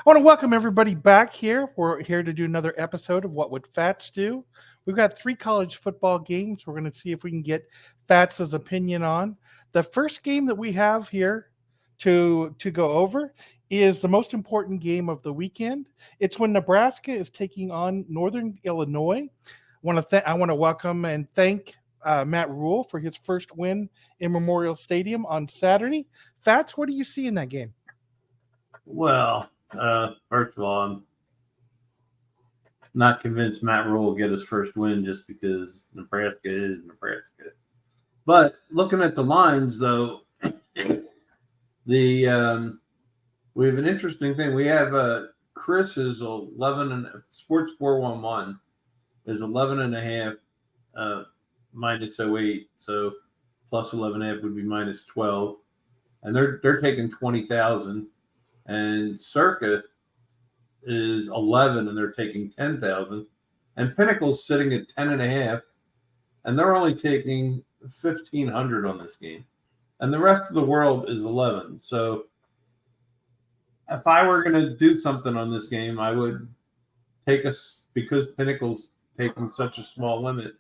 I want to welcome everybody back here. We're here to do another episode of What Would Fats Do? We've got three college football games. We're going to see if we can get Fats' opinion on. The first game that we have here to go over is the most important game of the weekend. It's when Nebraska is taking on Northern Illinois. I want to welcome and thank Matt Rule for his first win in Memorial Stadium on Saturday. Fats, what do you see in that game? Well, first of all, I'm not convinced Matt Rule will get his first win just because Nebraska is Nebraska. But looking at the lines, though, we have an interesting thing. We have Chris is 11 and Sports 411 is 11 and a half minus 08, so plus 11 and a half would be minus 12, and they're taking 20,000. And Circa is 11, and they're taking 10,000. And Pinnacle's sitting at 10 and a half, and they're only taking 1,500 on this game. And the rest of the world is 11. So if I were going to do something on this game, I would take us, because Pinnacle's taking such a small limit,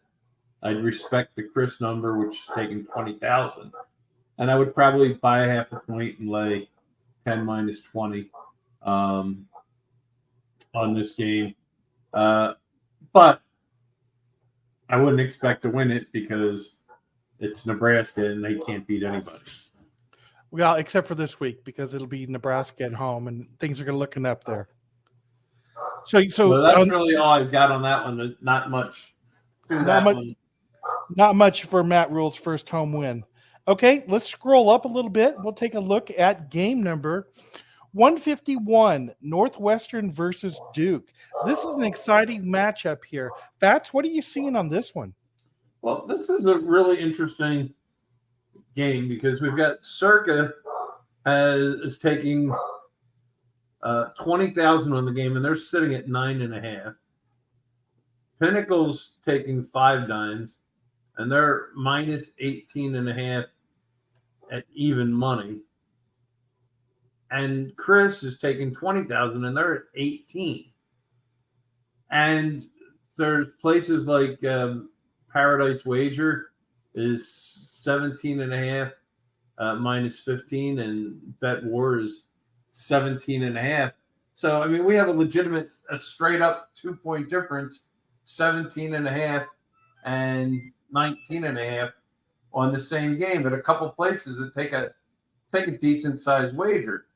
I'd respect the Chris number, which is taking 20,000. And I would probably buy a half a point and lay 10 minus 20 on this game. But I wouldn't expect to win it because it's Nebraska and they can't beat anybody. Well, except for this week because it'll be Nebraska at home and things are going to looking up there. So that's really all I've got on that one. Not much. Not much for Matt Rule's first home win. Okay, let's scroll up a little bit. We'll take a look at game number 151, Northwestern versus Duke. This is an exciting matchup here. Fats, what are you seeing on this one? Well, this is a really interesting game because we've got Circa is taking 20,000 on the game, and they're sitting at 9.5. Pinnacle's taking 5 dimes, and they're minus 18.5 at even money. And Chris is taking 20,000 and they're at 18. And there's places like Paradise Wager is 17.5 minus 15, and Bet War is 17.5. So, I mean, we have a straight up 2-point difference, 17.5 and 19.5 on the same game, but a couple places that take a decent sized wager.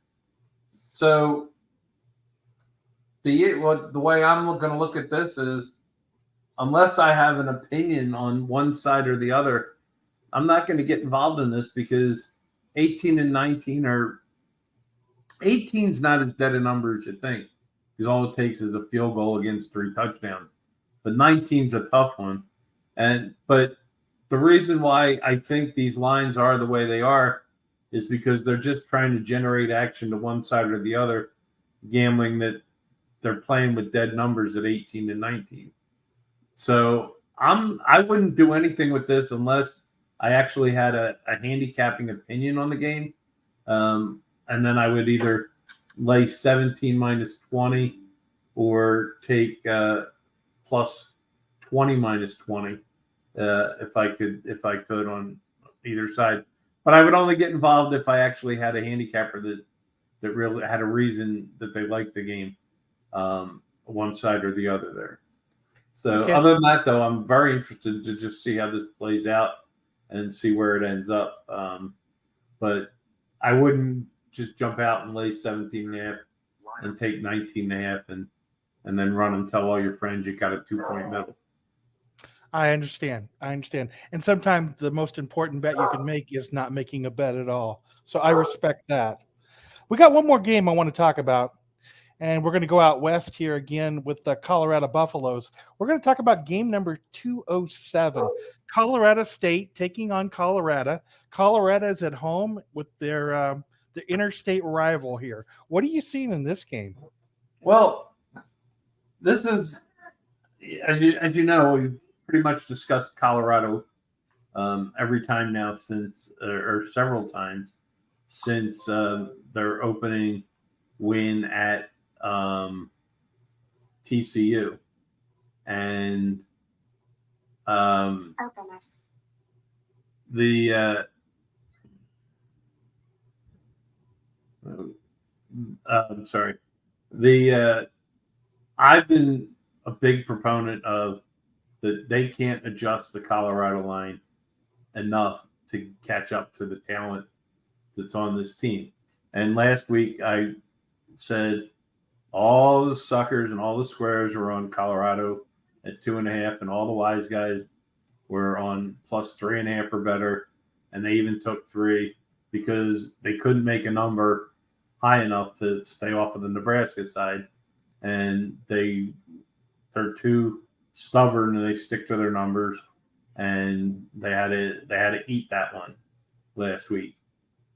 So the way I'm going to look at this is, unless I have an opinion on one side or the other, I'm not going to get involved in this because 18 and 19 are 18's not as dead a number as you think, because all it takes is a field goal against 3 touchdowns. But 19's a tough one. But the reason why I think these lines are the way they are is because they're just trying to generate action to one side or the other, gambling that they're playing with dead numbers at 18 and 19. So I wouldn't do anything with this unless I actually had a handicapping opinion on the game. And then I would either lay 17 minus 20 or take plus 20 minus 20. If I could on either side, but I would only get involved if I actually had a handicapper that really had a reason that they liked the game, one side or the other there. So Other than that, though, I'm very interested to just see how this plays out and see where it ends up. But I wouldn't just jump out and lay 17.5 and take 19.5 and then run and tell all your friends you got a 2-point medal. I understand. And sometimes the most important bet you can make is not making a bet at all. So I respect that. We got one more game I want to talk about, and we're going to go out west here again with the Colorado Buffaloes. We're going to talk about game number 207, Colorado State taking on Colorado. Colorado is at home with their interstate rival here. What are you seeing in this game? Well, this is, as you know, we've pretty much discussed Colorado every time now since, or several times since their opening win at TCU. And I'm sorry. I've been a big proponent of that they can't adjust the Colorado line enough to catch up to the talent that's on this team. And last week I said all the suckers and all the squares were on Colorado at 2.5, and all the wise guys were on plus 3.5 or better, and they even took 3 because they couldn't make a number high enough to stay off of the Nebraska side, and they're too stubborn and they stick to their numbers, and they had to eat that one last week.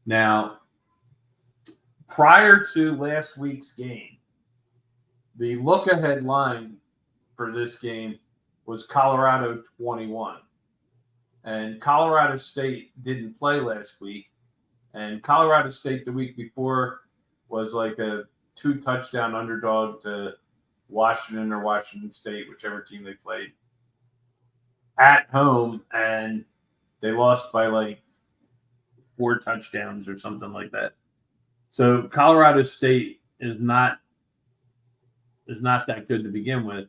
Now, prior to last week's game, the look-ahead line for this game was Colorado 21. And Colorado State didn't play last week. And Colorado State the week before was like a 2-touchdown underdog to Washington or Washington State, whichever team they played, at home. And they lost by like 4 touchdowns or something like that. So Colorado State is not that good to begin with.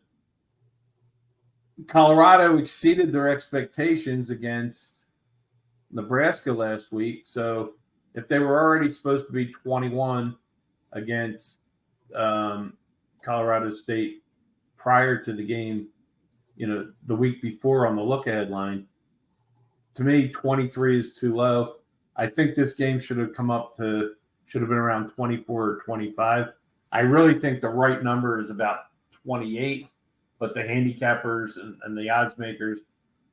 Colorado exceeded their expectations against Nebraska last week. So if they were already supposed to be 21 against Colorado State prior to the game, the week before on the look-ahead line, to me, 23 is too low. I think this game should have been around 24 or 25. I really think the right number is about 28, but the handicappers and the odds makers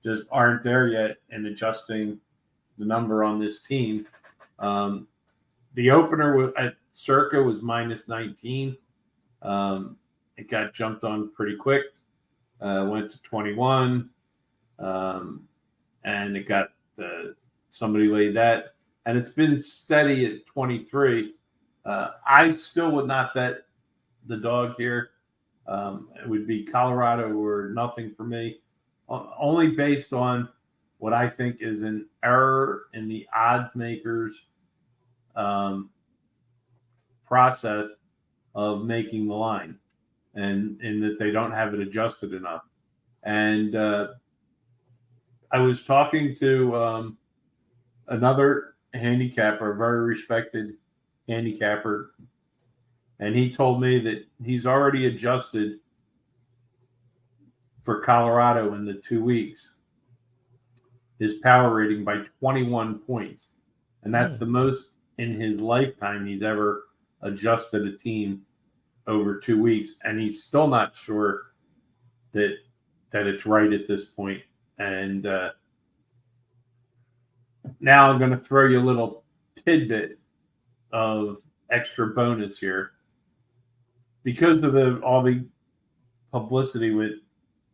just aren't there yet in adjusting the number on this team. The opener at Circa was minus 19. It got jumped on pretty quick, went to 21, and it got somebody laid that, and it's been steady at 23. I still would not bet the dog here. It would be Colorado or nothing for me, only based on what I think is an error in the odds makers process of making the line, and in that they don't have it adjusted enough. And I was talking to another handicapper, a very respected handicapper, and he told me that he's already adjusted for Colorado in the 2 weeks his power rating by 21 points. And that's the most in his lifetime he's ever adjusted a team over 2 weeks. And he's still not sure that it's right at this point. And now I'm going to throw you a little tidbit of extra bonus here. Because of all the publicity with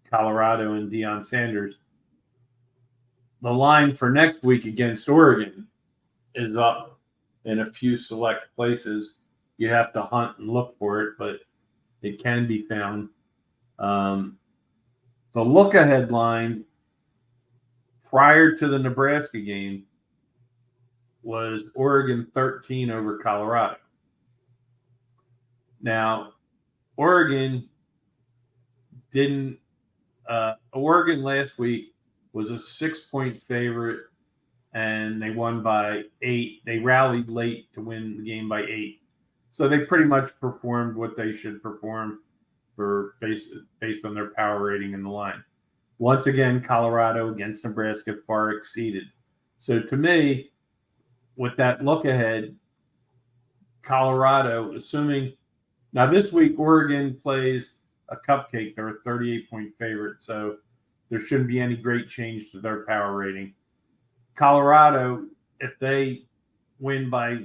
Colorado and Deion Sanders, the line for next week against Oregon is up in a few select places. You have to hunt and look for it, but it can be found. The look-ahead line prior to the Nebraska game was Oregon 13 over Colorado. Now, Oregon last week was a 6-point favorite, and they won by 8. They rallied late to win the game by 8. So they pretty much performed what they should perform based on their power rating in the line. Once again, Colorado against Nebraska far exceeded. So to me, with that look ahead, Colorado, assuming now this week Oregon plays a cupcake, they're a 38-point favorite, so there shouldn't be any great change to their power rating. Colorado, if they win by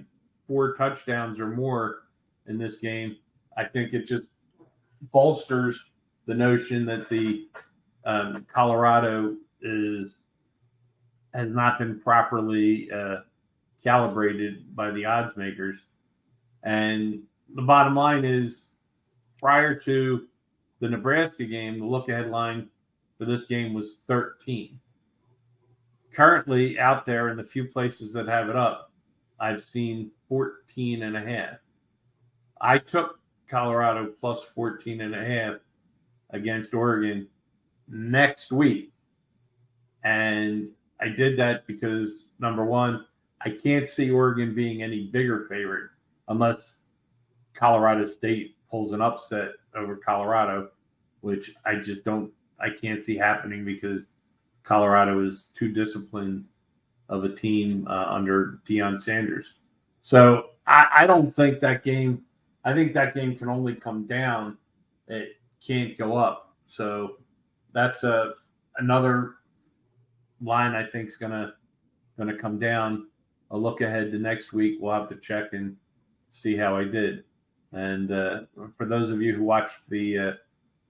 4 touchdowns or more in this game, I think it just bolsters the notion that the Colorado has not been properly calibrated by the odds makers. And the bottom line is prior to the Nebraska game, the look-ahead line for this game was 13. Currently, out there in the few places that have it up, I've seen 14 and a half. I took Colorado plus 14 and a half against Oregon next week. And I did that because, number one, I can't see Oregon being any bigger favorite unless Colorado State pulls an upset over Colorado, which I can't see happening because Colorado is too disciplined of a team under Deion Sanders. So I don't think that game, I think that game can only come down. It can't go up. So that's another line I think is gonna come down. A look ahead to next week, we'll have to check and see how I did. And for those of you who watched the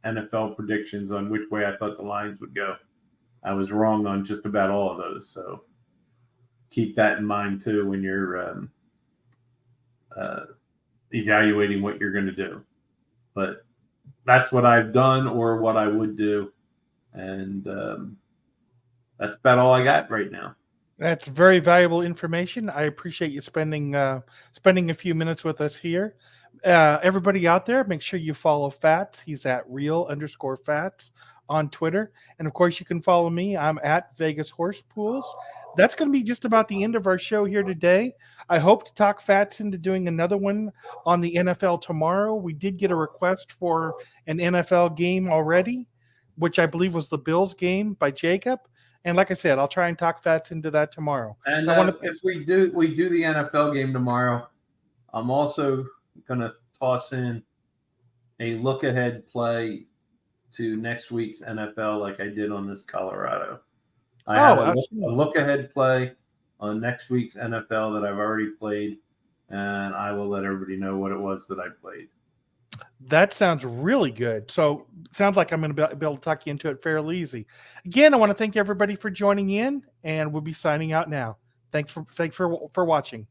NFL predictions on which way I thought the lines would go, I was wrong on just about all of those. So keep that in mind too when you're evaluating what you're going to do. But that's what I've done or what I would do. And that's about all I got right now. That's very valuable information. I appreciate you spending a few minutes with us here. Everybody out there, make sure you follow Fats. He's at real_Fats on Twitter. And of course, you can follow me. I'm at Vegas Horse Pools. That's going to be just about the end of our show here today. I hope to talk Fats into doing another one on the NFL tomorrow. We did get a request for an NFL game already, which I believe was the Bills game by Jacob. And like I said, I'll try and talk Fats into that tomorrow. And if we do the NFL game tomorrow, I'm also going to toss in a look ahead play to next week's NFL like I did on this Colorado. I have a look ahead play on next week's NFL that I've already played, and I will let everybody know what it was that I played. That sounds really good. So it sounds like I'm going to be able to talk you into it fairly easy. Again, I want to thank everybody for joining in, and we'll be signing out now. Thanks for watching.